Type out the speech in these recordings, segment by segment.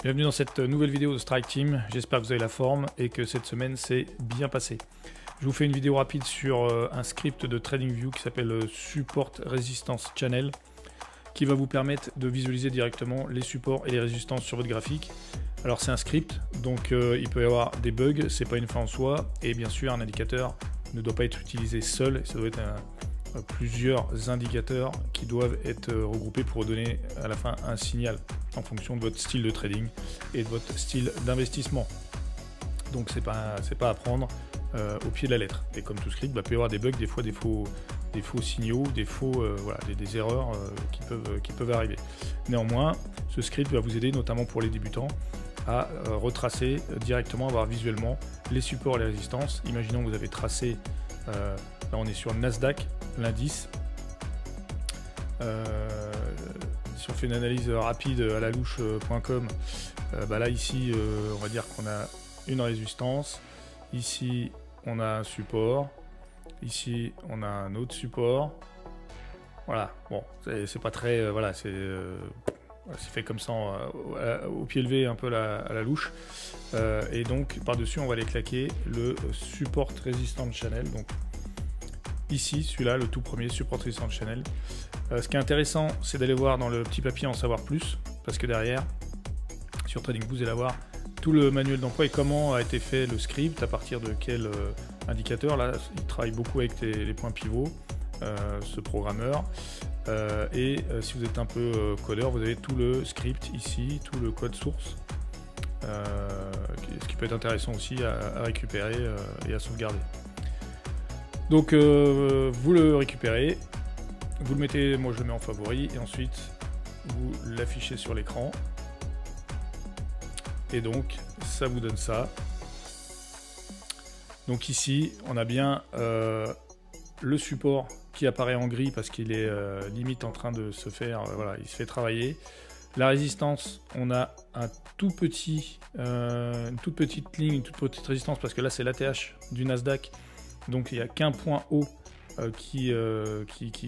Bienvenue dans cette nouvelle vidéo de Strike Team, j'espère que vous avez la forme et que cette semaine s'est bien passée. Je vous fais une vidéo rapide sur un script de TradingView qui s'appelle Support Resistance Channel qui va vous permettre de visualiser directement les supports et les résistances sur votre graphique. Alors c'est un script, donc il peut y avoir des bugs, c'est pas une fin en soi, et bien sûr un indicateur ne doit pas être utilisé seul, ça doit être plusieurs indicateurs qui doivent être regroupés pour donner à la fin un signal en fonction de votre style de trading et de votre style d'investissement. Donc c'est pas à prendre au pied de la lettre. Et comme tout script, il peut y avoir des bugs, des fois des faux signaux, voilà, des erreurs qui peuvent arriver. Néanmoins, ce script va vous aider notamment pour les débutants à retracer directement, à voir visuellement les supports et les résistances. Imaginons que vous avez tracé, là on est sur le Nasdaq, l'indice. Si on fait une analyse rapide à la louche.com, là ici on va dire qu'on a une résistance, ici on a un support, ici on a un autre support. Voilà, bon, c'est pas très, voilà, c'est fait comme ça au pied levé, un peu à la louche. Et donc par dessus on va aller claquer le support resistance channel. Donc ici, celui-là, le tout premier Support Resistance Channel. Ce qui est intéressant, c'est d'aller voir dans le petit papier en savoir plus, parce que derrière, sur TradingView, vous allez avoir tout le manuel d'emploi et comment a été fait le script, à partir de quel indicateur. Là, il travaille beaucoup avec les points pivots, ce programmeur. Si vous êtes un peu codeur, vous avez tout le script ici, tout le code source, ce qui peut être intéressant aussi à récupérer et à sauvegarder. Donc vous le récupérez, vous le mettez, moi je le mets en favori, et ensuite vous l'affichez sur l'écran. Et donc ça vous donne ça. Donc ici on a bien le support qui apparaît en gris parce qu'il est limite en train de se faire, voilà, il se fait travailler. La résistance, on a une toute petite ligne, une toute petite résistance parce que là c'est l'ATH du Nasdaq. Donc il n'y a qu'un point haut qui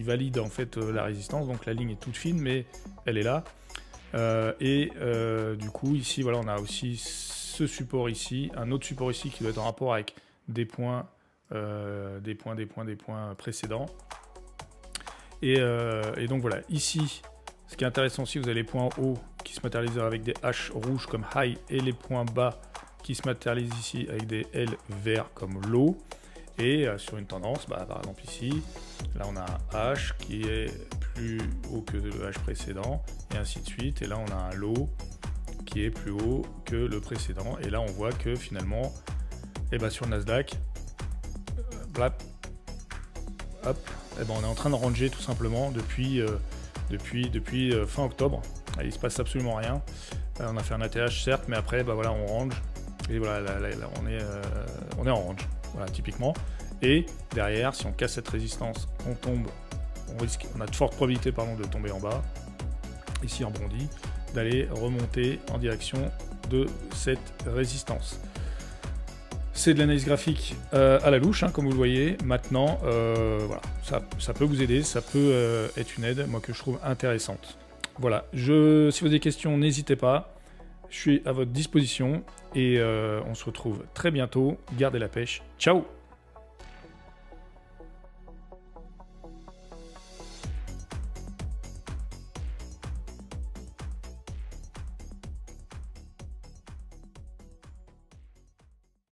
valide en fait la résistance, donc la ligne est toute fine mais elle est là. Du coup ici voilà, on a aussi ce support ici, un autre support ici qui doit être en rapport avec des points précédents. Et donc voilà, ici ce qui est intéressant aussi, vous avez les points hauts qui se matérialisent avec des H rouges comme high et les points bas qui se matérialisent ici avec des L verts comme low. Et sur une tendance, par exemple ici, là on a un H qui est plus haut que le H précédent, et ainsi de suite. Et là on a un low qui est plus haut que le précédent. Et là on voit que finalement, sur le Nasdaq, on est en train de ranger tout simplement depuis fin octobre. Il ne se passe absolument rien. On a fait un ATH certes, mais après voilà, on range. Et voilà, là on est en range. Voilà, typiquement. Et derrière, si on casse cette résistance, on tombe, on a de fortes probabilités de tomber en bas. Ici en bondi, d'aller remonter en direction de cette résistance. C'est de l'analyse graphique à la louche, comme vous le voyez. Maintenant, voilà, ça peut vous aider, ça peut être une aide, moi que je trouve intéressante. Voilà, si vous avez des questions, n'hésitez pas. Je suis à votre disposition et on se retrouve très bientôt. Gardez la pêche. Ciao!